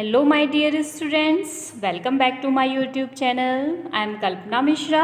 Hello my dear students, welcome back to my YouTube channel. I am Kalpana Mishra.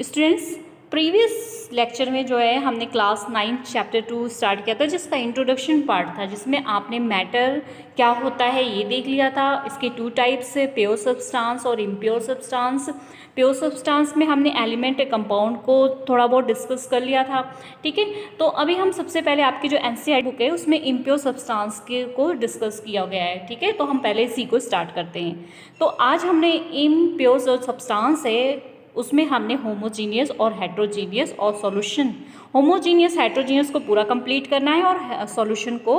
Students, previous lecture में जो है हमने class 9 chapter 2 start किया था जिसका इंट्रोडक्शन पार्ट था, जिसमें आपने मैटर क्या होता है ये देख लिया था। इसके टू टाइप्स है, प्योर सब्सटेंस और इम्प्योर सब्सटेंस। प्योर सब्सटेंस में हमने एलिमेंट कंपाउंड को थोड़ा बहुत डिस्कस कर लिया था, ठीक है। तो अभी हम सबसे पहले आपकी जो एनसीईआरटी बुक है उसमें इम्प्योर सब्सटेंस के को डिस्कस किया गया है, ठीक है। तो हम पहले इसी को स्टार्ट करते हैं। तो आज हमने इम्प्योर सब्सटेंस है उसमें हमने होमोजीनियस और हेट्रोजीनियस और सॉल्यूशन, होमोजीनियस हेट्रोजीनियस को पूरा कंप्लीट करना है और सॉल्यूशन को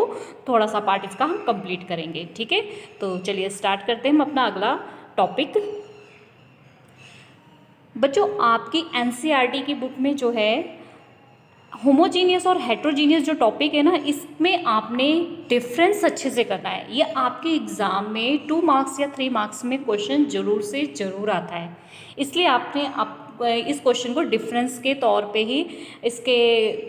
थोड़ा सा पार्ट इसका हम कंप्लीट करेंगे, ठीक है। तो चलिए स्टार्ट करते हैं हम अपना अगला टॉपिक। बच्चों, आपकी एनसीईआरटी की बुक में जो है होमोजीनियस और हेट्रोजीनियस जो टॉपिक है ना, इसमें आपने डिफरेंस अच्छे से करना है। ये आपके एग्ज़ाम में 2 मार्क्स या 3 मार्क्स में क्वेश्चन ज़रूर से ज़रूर आता है, इसलिए आपने इस क्वेश्चन को डिफरेंस के तौर पे ही इसके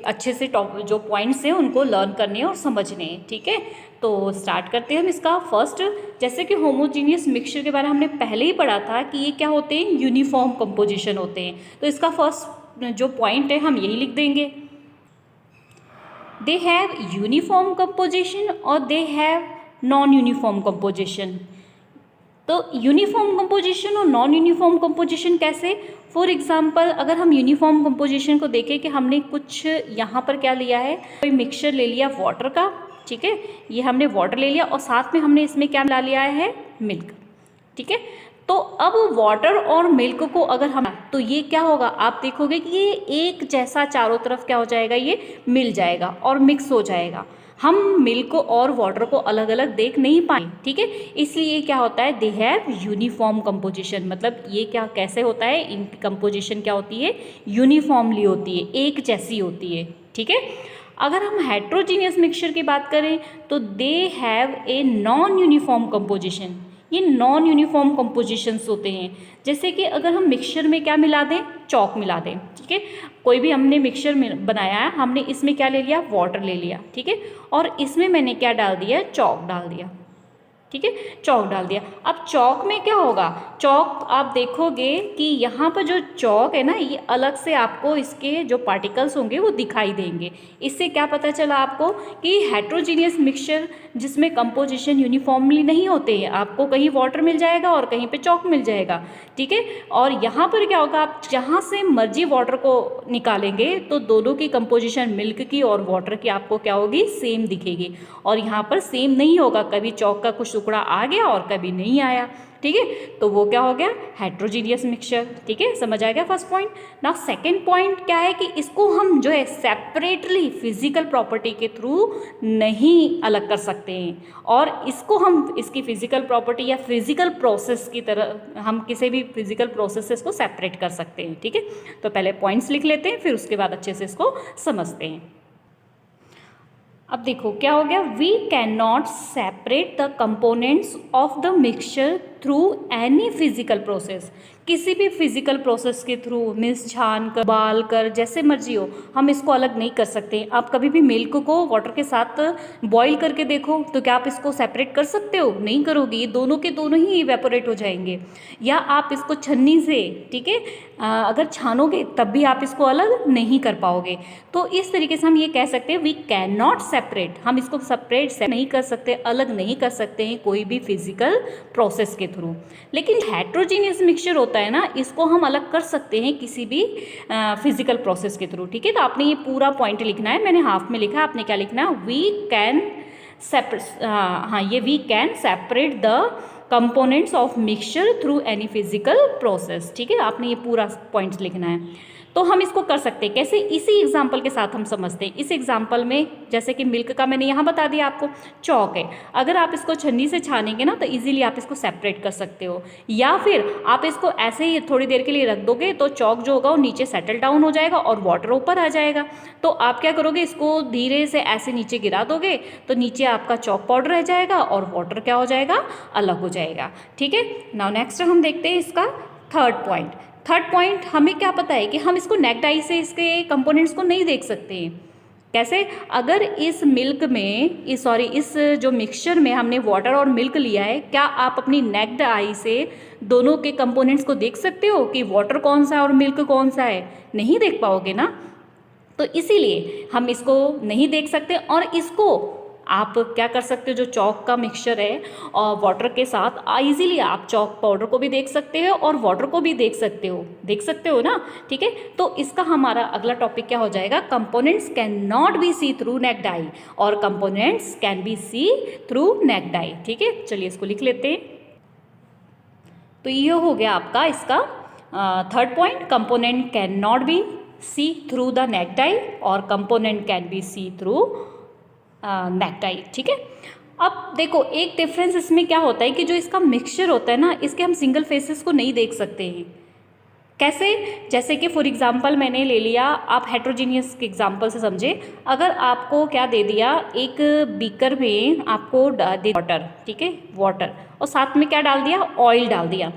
अच्छे से जो पॉइंट्स हैं उनको लर्न करने और समझने हैं, ठीक है। तो स्टार्ट करते हैं हम इसका फर्स्ट। जैसे कि होमोजीनियस मिक्सचर के बारे में हमने पहले ही पढ़ा था कि ये क्या होते हैं, यूनिफॉर्म कंपोजिशन होते हैं। तो इसका फर्स्ट जो पॉइंट है हम यही लिख देंगे, they have uniform composition और they have non-uniform composition। तो यूनिफॉर्म कंपोजिशन और नॉन यूनिफॉर्म कंपोजिशन कैसे? फॉर एग्जांपल अगर हम यूनिफॉर्म कंपोजिशन को देखें कि हमने कुछ यहाँ पर क्या लिया है, कोई मिक्सचर ले लिया वाटर का, ठीक है। ये हमने वाटर ले लिया और साथ में हमने इसमें क्या मिला लिया है, मिल्क, ठीक है। तो अब वाटर और मिल्क को अगर हम, तो ये क्या होगा, आप देखोगे कि ये एक जैसा चारों तरफ क्या हो जाएगा, ये मिल जाएगा और मिक्स हो जाएगा। हम मिल्क और वाटर को अलग अलग देख नहीं पाए, ठीक है। इसलिए क्या होता है, दे हैव यूनिफॉर्म कंपोजिशन। मतलब ये क्या कैसे होता है, इनकी कंपोजिशन क्या होती है, यूनिफॉर्मली होती है, एक जैसी होती है, ठीक है। अगर हम हेट्रोजीनियस मिक्सचर की बात करें तो they have a non uniform composition. ये नॉन यूनिफॉर्म कंपोजिशंस होते हैं। जैसे कि अगर हम मिक्सचर में क्या मिला दें, चॉक मिला दें, ठीक है। कोई भी हमने मिक्सचर बनाया है, हमने इसमें क्या ले लिया, वाटर ले लिया, ठीक है। और इसमें मैंने क्या डाल दिया, चॉक डाल दिया, ठीक है, चॉक डाल दिया। अब चॉक में क्या होगा, चॉक आप देखोगे कि यहाँ पर जो चॉक है ना, ये अलग से आपको इसके जो पार्टिकल्स होंगे वो दिखाई देंगे। इससे क्या पता चला आपको कि हेट्रोजीनियस मिक्सचर जिसमें कंपोजिशन यूनिफॉर्मली नहीं होते हैं, आपको कहीं वाटर मिल जाएगा और कहीं पे चॉक मिल जाएगा, ठीक है। और यहाँ पर क्या होगा, आप जहाँ से मर्जी वाटर को निकालेंगे तो दोनों की कंपोजिशन मिल्क की और वाटर की आपको क्या होगी, सेम दिखेगी। और यहाँ पर सेम नहीं होगा, कभी चॉक का कुछ टुकड़ा आ गया और कभी नहीं आया, ठीक है। तो वो क्या हो गया, हेट्रोजीनियस मिक्सचर, ठीक है। समझ आ गया first point. Now second point क्या है कि इसको हम जो है सेपरेटली फिजिकल प्रॉपर्टी के थ्रू नहीं अलग कर सकते हैं, और इसको हम इसकी फिजिकल प्रॉपर्टी या फिजिकल प्रोसेस की तरह हम किसी भी फिजिकल प्रोसेस से इसको सेपरेट कर सकते हैं, ठीक है। तो पहले पॉइंट्स लिख लेते हैं, फिर उसके बाद अच्छे से इसको समझते हैं। अब देखो क्या हो गया, we can not separate the components of the mixture through any physical process. किसी भी फिजिकल प्रोसेस के थ्रू, मीन्स छान कर, बाल कर, जैसे मर्जी हो, हम इसको अलग नहीं कर सकते। आप कभी भी मिल्क को वाटर के साथ बॉईल करके देखो तो क्या आप इसको सेपरेट कर सकते हो, नहीं करोगे, ये दोनों के दोनों ही इवेपोरेट हो जाएंगे। या आप इसको छन्नी से, ठीक है, अगर छानोगे तब भी आप इसको अलग नहीं कर पाओगे। तो इस तरीके से हम ये कह सकते हैं वी कैन नॉट सेपरेट, हम इसको सेपरेट नहीं कर सकते, अलग नहीं कर सकते हैं कोई भी फिजिकल प्रोसेस के थ्रू। लेकिन हेट्रोजीनियस मिक्सचर होता है ना, इसको हम अलग कर सकते हैं किसी भी फिजिकल प्रोसेस के थ्रू, ठीक है। तो आपने ये पूरा पॉइंट लिखना है, मैंने हाफ में लिखा है, आपने क्या लिखना है, वी कैन सेपरेट, हाँ ये we can separate the components of mixture through any physical process, ठीक है। आपने ये पूरा पॉइंट लिखना है। तो हम इसको कर सकते हैं कैसे, इसी एग्जाम्पल के साथ हम समझते हैं। इस एग्जाम्पल में जैसे कि मिल्क का मैंने यहाँ बता दिया आपको, चॉक है, अगर आप इसको छन्नी से छानेंगे ना तो इजीली आप इसको सेपरेट कर सकते हो। या फिर आप इसको ऐसे ही थोड़ी देर के लिए रख दोगे तो चॉक जो होगा वो नीचे सेटल डाउन हो जाएगा और वाटर ऊपर आ जाएगा। तो आप क्या करोगे, इसको धीरे से ऐसे नीचे गिरा दोगे तो नीचे आपका चॉक पाउडर रह जाएगा और वाटर क्या हो जाएगा, अलग हो जाएगा, ठीक है। नाउ नेक्स्ट हम देखते हैं इसका थर्ड पॉइंट। थर्ड पॉइंट, हमें क्या पता है कि हम इसको नेक्ड आई से इसके कंपोनेंट्स को नहीं देख सकते हैं, कैसे? अगर इस मिल्क में इस जो मिक्सचर में हमने वाटर और मिल्क लिया है, क्या आप अपनी नेक्ड आई से दोनों के कंपोनेंट्स को देख सकते हो कि वाटर कौन सा है और मिल्क कौन सा है? नहीं देख पाओगे ना। तो इसीलिए हम इसको नहीं देख सकते, और इसको आप क्या कर सकते हो, जो चॉक का मिक्सचर है और वाटर के साथ इजीली आप चॉक पाउडर को भी देख सकते हो और वाटर को भी देख सकते हो ना। ठीक है, तो इसका हमारा अगला टॉपिक क्या हो जाएगा? Components can not be see through naked eye और components can be see through naked eye. ठीक है, चलिए इसको लिख लेते हैं। तो ये हो गया आपका इसका third point, component can not be see through the naked eye और component can be see through naked eye. ठीक है, अब देखो एक डिफरेंस इसमें क्या होता है कि जो इसका मिक्सचर होता है ना, इसके हम सिंगल फेसेस को नहीं देख सकते हैं। कैसे? जैसे कि फॉर एग्जांपल मैंने ले लिया, आप हेट्रोजीनियस के एग्जांपल से समझे। अगर आपको क्या दे दिया, एक बीकर में आपको दे वाटर, ठीक है, वाटर, और साथ में क्या डाल दिया? ऑयल डाल दिया।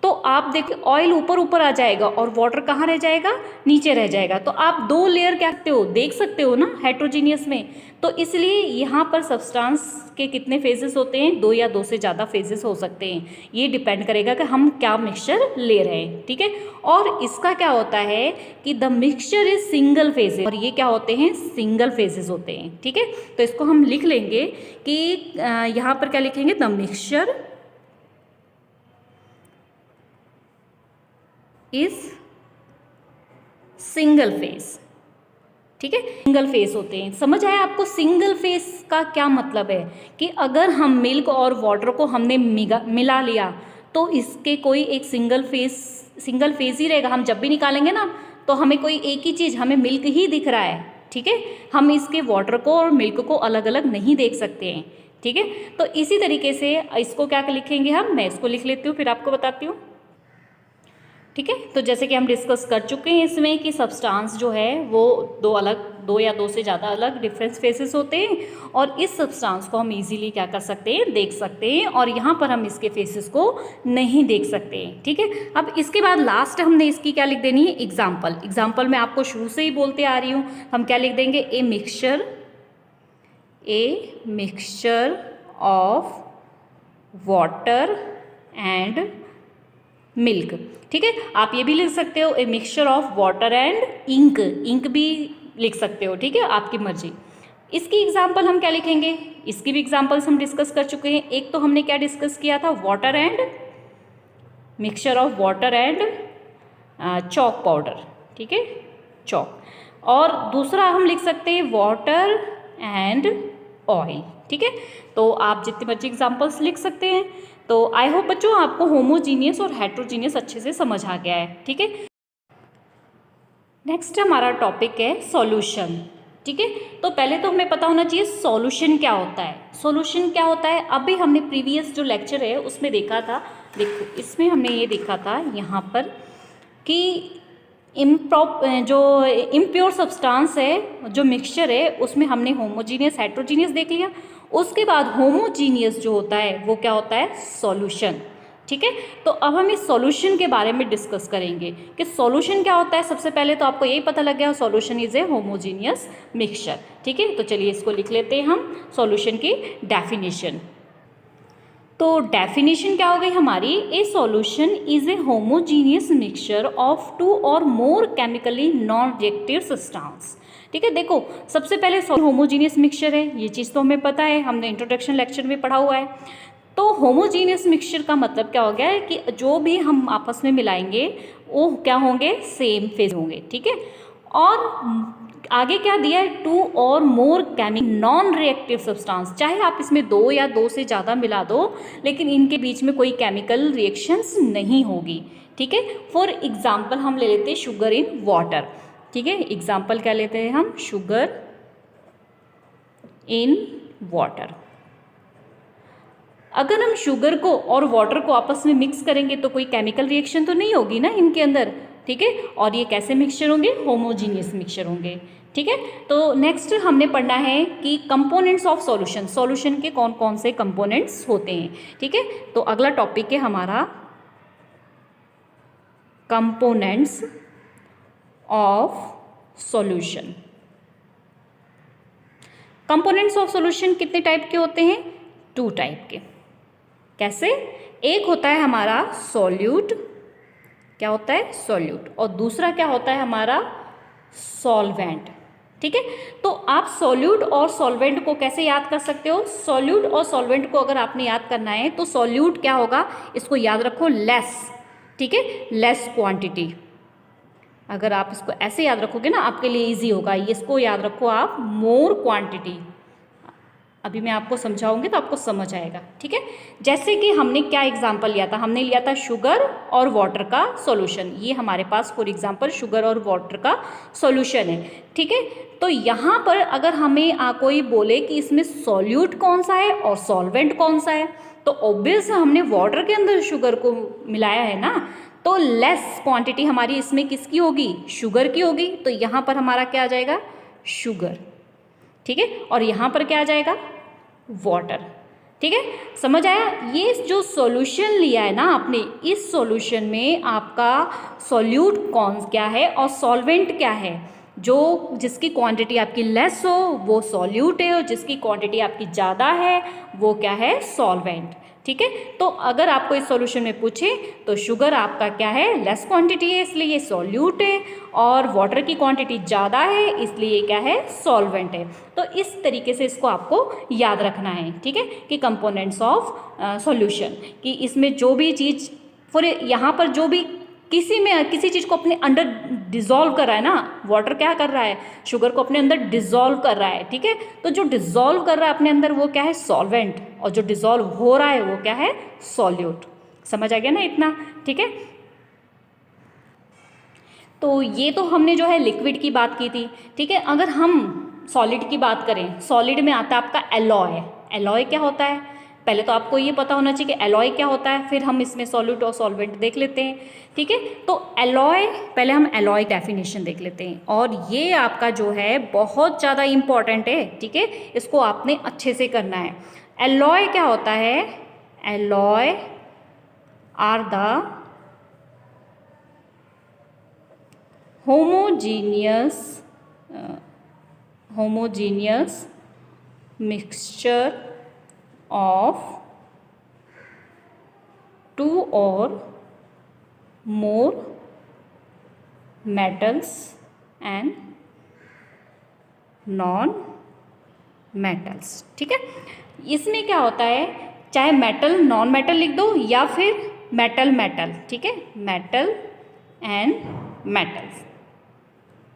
तो आप देखिए ऑयल ऊपर ऊपर आ जाएगा और वाटर कहाँ रह जाएगा? नीचे रह जाएगा। तो आप दो लेयर क्या करते हो? देख सकते हो ना हेट्रोजीनियस में। तो इसलिए यहाँ पर सब्सटेंस के कितने फेजेस होते हैं? 2 या 2 से ज़्यादा फेजेस हो सकते हैं। ये डिपेंड करेगा कि हम क्या मिक्सचर ले रहे हैं। ठीक है, और इसका क्या होता है कि the mixture is single phases, और ये क्या होते हैं? सिंगल फेजेस होते हैं। ठीक है, तो इसको हम लिख लेंगे कि यहाँ पर क्या लिखेंगे? The mixture is single phase. ठीक है, सिंगल फेस होते हैं। समझ आया आपको सिंगल फेस का क्या मतलब है? कि अगर हम मिल्क और वाटर को हमने मिला लिया तो इसके कोई एक सिंगल फेस ही रहेगा। हम जब भी निकालेंगे ना तो हमें कोई एक ही चीज़, हमें मिल्क ही दिख रहा है। ठीक है, हम इसके वाटर को और मिल्क को अलग अलग नहीं देख सकते हैं। ठीक है, तो इसी तरीके से इसको क्या लिखेंगे हम? मैं इसको लिख लेती हूँ, फिर आपको बताती हूँ। ठीक है, तो जैसे कि हम डिस्कस कर चुके हैं इसमें कि सब्सटेंस जो है वो दो या दो से ज़्यादा अलग डिफरेंस फेसेस होते हैं, और इस सब्सटेंस को हम इजीली क्या कर सकते हैं? देख सकते हैं, और यहाँ पर हम इसके फेसेस को नहीं देख सकते हैं। ठीक है, अब इसके बाद लास्ट हमने इसकी क्या लिख देनी है? एग्जाम्पल मैं आपको शुरू से ही बोलते आ रही हूँ। हम क्या लिख देंगे? A mixture of water and milk. ठीक है, आप ये भी लिख सकते हो a mixture of water and ink भी लिख सकते हो। ठीक है, आपकी मर्जी। इसकी एग्जांपल हम क्या लिखेंगे? इसकी भी एग्जांपल्स हम डिस्कस कर चुके हैं। एक तो हमने क्या डिस्कस किया था? Water and mixture of water and chalk powder. ठीक है, चॉक। और दूसरा हम लिख सकते हैं वाटर एंड ऑयल। ठीक है, तो आप जितने मर्जी एग्जांपल्स लिख सकते हैं। तो आई होप बच्चों आपको होमोजीनियस और हेट्रोजीनियस अच्छे से समझ आ गया है। ठीक है, नेक्स्ट हमारा टॉपिक है सॉल्यूशन। ठीक है, तो पहले तो हमें पता होना चाहिए सॉल्यूशन क्या होता है। सॉल्यूशन क्या होता है? अभी हमने प्रीवियस जो लेक्चर है उसमें देखा था। देखो इसमें हमने ये देखा था यहाँ पर कि जो इम्प्योर सब्सटेंस है, जो मिक्सचर है, उसमें हमने होमोजीनियस हेट्रोजीनियस देख लिया। उसके बाद होमोजीनियस जो होता है वो क्या होता है? सॉल्यूशन। ठीक है, तो अब हम इस सॉल्यूशन के बारे में डिस्कस करेंगे कि सॉल्यूशन क्या होता है। सबसे पहले तो आपको यही पता लग गया solution is a homogeneous mixture. ठीक है, तो चलिए इसको लिख लेते हैं हम, सॉल्यूशन की डेफिनेशन। तो डेफिनेशन क्या हो गई हमारी? ए solution is a homogeneous mixture of 2 और मोर केमिकली नॉन रिएक्टिव सब्सटेंस। ठीक है, देखो सबसे पहले होमोजीनियस मिक्सचर है, ये चीज़ तो हमें पता है, हमने इंट्रोडक्शन लेक्चर में पढ़ा हुआ है। तो होमोजीनियस मिक्सचर का मतलब क्या हो गया है कि जो भी हम आपस में मिलाएंगे वो क्या होंगे? सेम फेज होंगे। ठीक है, और आगे क्या दिया है? 2 और more chemical non reactive substance. चाहे आप इसमें 2 या 2 से ज़्यादा मिला दो, लेकिन इनके बीच में कोई केमिकल रिएक्शंस नहीं होगी। ठीक है, फॉर एग्जाम्पल हम ले लेते हैं शुगर इन वाटर। ठीक है, एग्जाम्पल क्या लेते हैं हम? Sugar in water. अगर हम शुगर को और वाटर को आपस में मिक्स करेंगे तो कोई केमिकल रिएक्शन तो नहीं होगी ना इनके अंदर। ठीक है, और ये कैसे मिक्सचर होंगे? होमोजीनियस मिक्सचर होंगे। ठीक है, तो नेक्स्ट हमने पढ़ना है कि कंपोनेंट्स ऑफ सॉल्यूशन। सॉल्यूशन के कौन कौन से कंपोनेंट्स होते हैं। ठीक है, तो अगला टॉपिक है हमारा components of solution. Components of solution कितने टाइप के होते हैं? 2 टाइप के। कैसे? एक होता है हमारा सॉल्यूट, क्या होता है? सॉल्यूट, और दूसरा क्या होता है हमारा? सॉल्वेंट। ठीक है, तो आप सॉल्यूट और सॉल्वेंट को कैसे याद कर सकते हो? सॉल्यूट और सॉल्वेंट को अगर आपने याद करना है तो सॉल्यूट क्या होगा, इसको याद रखो, लेस। ठीक है, लेस क्वांटिटी। अगर आप इसको ऐसे याद रखोगे ना, आपके लिए इजी होगा। इसको याद रखो आप, मोर क्वांटिटी। अभी मैं आपको समझाऊंगी तो आपको समझ आएगा। ठीक है, जैसे कि हमने क्या एग्जाम्पल लिया था? हमने लिया था शुगर और वाटर का सॉल्यूशन। ये हमारे पास फॉर एग्जाम्पल शुगर और वाटर का सॉल्यूशन है। ठीक है, तो यहाँ पर अगर हमें कोई बोले कि इसमें सॉल्यूट कौन सा है और सॉल्वेंट कौन सा है, तो ऑब्वियस हमने वाटर के अंदर शुगर को मिलाया है ना, तो लेस क्वांटिटी हमारी इसमें किसकी होगी? शुगर की होगी। तो यहाँ पर हमारा क्या आ जाएगा? शुगर। ठीक है, और यहाँ पर क्या आ जाएगा? वाटर। ठीक है, समझ आया? ये जो सॉल्यूशन लिया है ना आपने, इस सॉल्यूशन में आपका सॉल्यूट कौन क्या है और सॉल्वेंट क्या है? जो जिसकी क्वांटिटी आपकी लेस हो वो सॉल्यूट है, और जिसकी क्वांटिटी आपकी ज़्यादा है वो क्या है? सॉल्वेंट। ठीक है, तो अगर आपको इस सॉल्यूशन में पूछे तो शुगर आपका क्या है? लेस क्वांटिटी है, इसलिए ये सॉल्यूट है, और वाटर की क्वांटिटी ज़्यादा है, इसलिए ये क्या है? सॉल्वेंट है। तो इस तरीके से इसको आपको याद रखना है। ठीक है, कि कंपोनेंट्स ऑफ सॉल्यूशन, कि इसमें जो भी चीज़ फॉर यहाँ पर जो भी किसी चीज़ को अपने अंदर डिज़ोल्व कर रहा है ना, वाटर क्या कर रहा है? शुगर को अपने अंदर डिज़ोल्व कर रहा है। ठीक है, तो जो डिज़ोल्व कर रहा है अपने अंदर वो क्या है? सॉल्वेंट, और जो डिज़ोल्व हो रहा है वो क्या है? सॉल्यूट। समझ आ गया ना इतना? ठीक है, तो ये तो हमने जो है लिक्विड की बात की थी। ठीक है, अगर हम सॉलिड की बात करें, सॉलिड में आता है आपका एलॉय। एलॉय क्या होता है? पहले तो आपको ये पता होना चाहिए कि एलॉय क्या होता है, फिर हम इसमें सॉल्यूट और सॉल्वेंट देख लेते हैं। ठीक है, तो एलॉय, पहले हम एलॉय डेफिनेशन देख लेते हैं, और ये आपका जो है बहुत ज़्यादा इम्पॉर्टेंट है। ठीक है, इसको आपने अच्छे से करना है। एलॉय क्या होता है? Alloy are the homogeneous mixture of two or more metals and non metals। ठीक है, इसमें क्या होता है, चाहे मेटल नॉन मेटल लिख दो या फिर मेटल मेटल। ठीक है, मेटल एंड मेटल्स।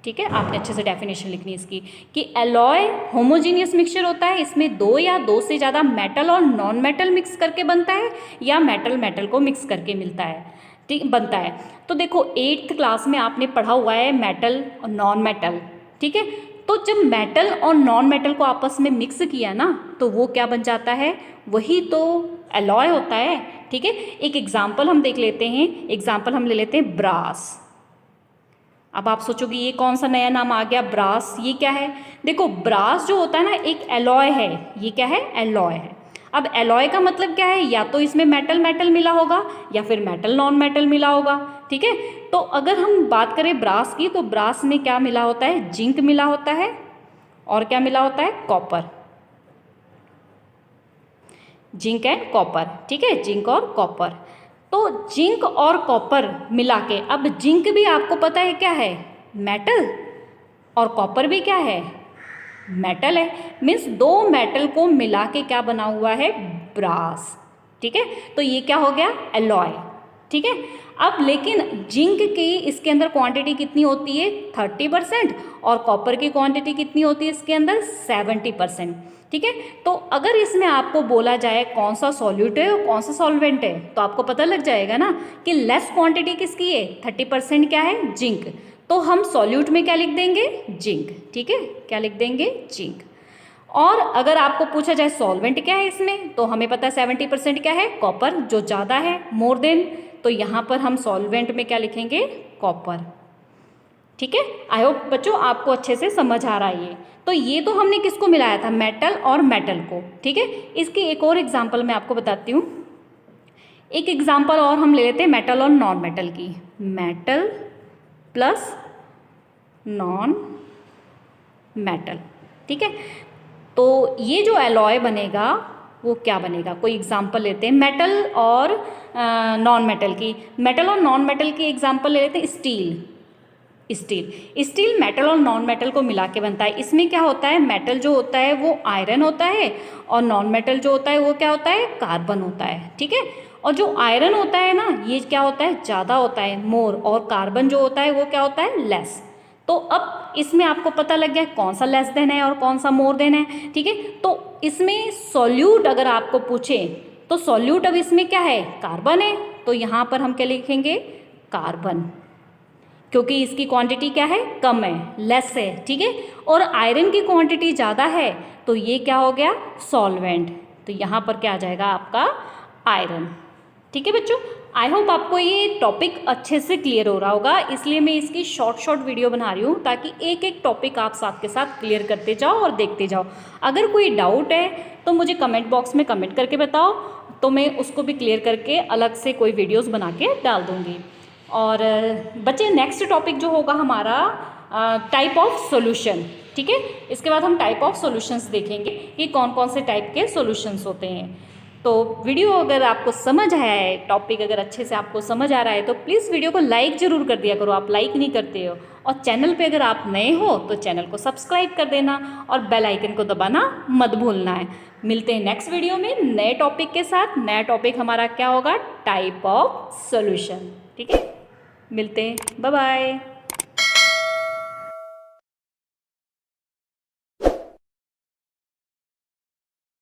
ठीक है, आपने अच्छे से डेफिनेशन लिखनी है इसकी, कि एलॉय होमोजीनियस मिक्सचर होता है, इसमें दो या दो से ज़्यादा मेटल और नॉन मेटल मिक्स करके बनता है, या मेटल मेटल को मिक्स करके मिलता है। ठीक, बनता है। तो देखो 8th क्लास में आपने पढ़ा हुआ है मेटल और नॉन मेटल। ठीक है, तो जब मेटल और नॉन मेटल को आपस में मिक्स किया ना, तो वो क्या बन जाता है? वही तो एलॉय होता है। ठीक है, एक एग्जाम्पल हम देख लेते हैं। एग्जाम्पल हम ले लेते हैं ब्रास। अब आप सोचोगे ये कौन सा नया नाम आ गया, ब्रास? ये क्या है? देखो ब्रास जो होता है ना, एक एलॉय है। ये क्या है? एलॉय है। अब एलॉय का मतलब क्या है? या तो इसमें मेटल मेटल मिला होगा या फिर मेटल नॉन मेटल मिला होगा। ठीक है, तो अगर हम बात करें ब्रास की, तो ब्रास में क्या मिला होता है? जिंक मिला होता है, और क्या मिला होता है? कॉपर। Zinc and copper. ठीक है, जिंक और कॉपर। तो जिंक और कॉपर मिला के, अब जिंक भी आपको पता है क्या है? मेटल, और कॉपर भी क्या है? मेटल है। मीन्स दो मेटल को मिला के क्या बना हुआ है? ब्रास। ठीक है, तो ये क्या हो गया? एलॉय। ठीक है, अब लेकिन जिंक की इसके अंदर क्वांटिटी कितनी होती है? 30%, और कॉपर की क्वांटिटी कितनी होती है इसके अंदर? 70%। ठीक है, तो अगर इसमें आपको बोला जाए कौन सा सॉल्यूट है और कौन सा सॉल्वेंट है, तो आपको पता लग जाएगा ना कि लेस क्वांटिटी किसकी है? 30% क्या है? जिंक। तो हम सॉल्यूट में क्या लिख देंगे? जिंक। ठीक है, क्या लिख देंगे? जिंक। और अगर आपको पूछा जाए सॉल्वेंट क्या है इसमें, तो हमें पता है 70% क्या है? कॉपर, जो ज़्यादा है, मोर देन। तो यहाँ पर हम सॉल्वेंट में क्या लिखेंगे? कॉपर। ठीक है, आई होप बच्चों आपको अच्छे से समझ आ रहा है ये। तो ये तो हमने किसको मिलाया था? मेटल और मेटल को। ठीक है, इसकी एक और एग्जांपल मैं आपको बताती हूँ। एक एग्जांपल और हम ले लेते हैं मेटल और नॉन मेटल की। Metal plus non metal. ठीक है, तो ये जो एलॉय बनेगा वो क्या बनेगा, कोई एग्जांपल लेते हैं मेटल और नॉन मेटल की। मेटल और नॉन मेटल की एग्जांपल ले लेते हैं। स्टील मेटल और नॉन मेटल को मिला के बनता है। इसमें क्या होता है, मेटल जो होता है वो आयरन होता है और नॉन मेटल जो होता है वो क्या होता है, कार्बन होता है, ठीक है। और जो आयरन होता है ना, ये क्या होता है, ज़्यादा होता है, मोर, और कार्बन जो होता है वो क्या होता है, लेस। तो अब इसमें आपको पता लग गया कौन सा लेस देना है और कौन सा मोर देना है, ठीक है। तो इसमें सॉल्यूट अगर आपको पूछे तो सॉल्यूट अब इसमें क्या है, कार्बन है, तो यहाँ पर हम क्या लिखेंगे, कार्बन, क्योंकि इसकी क्वांटिटी क्या है, कम है, लेस है, ठीक है। और आयरन की क्वांटिटी ज़्यादा है तो ये क्या हो गया, सॉल्वेंट, तो यहाँ पर क्या आ जाएगा आपका आयरन, ठीक है बच्चों। आई होप आपको ये टॉपिक अच्छे से क्लियर हो रहा होगा, इसलिए मैं इसकी शॉर्ट वीडियो बना रही हूँ ताकि एक एक टॉपिक आप साथ के साथ क्लियर करते जाओ और देखते जाओ। अगर कोई डाउट है तो मुझे कमेंट बॉक्स में कमेंट करके बताओ, तो मैं उसको भी क्लियर करके अलग से कोई वीडियोज़ बना के डाल दूँगी। और बच्चे नेक्स्ट टॉपिक जो होगा हमारा टाइप ऑफ सॉल्यूशन, ठीक है। इसके बाद हम टाइप ऑफ सॉल्यूशंस देखेंगे कि कौन कौन से टाइप के सॉल्यूशंस होते हैं। तो वीडियो अगर आपको समझ आया है, टॉपिक अगर अच्छे से आपको समझ आ रहा है तो प्लीज़ वीडियो को लाइक ज़रूर कर दिया करो, आप लाइक नहीं करते हो। और चैनल पे अगर आप नए हो तो चैनल को सब्सक्राइब कर देना और बेल आइकन को दबाना मत भूलना है। मिलते हैं नेक्स्ट वीडियो में नए टॉपिक के साथ। नया टॉपिक हमारा क्या होगा, टाइप ऑफ सॉल्यूशन, ठीक है। मिलते हैं, बाय बाय।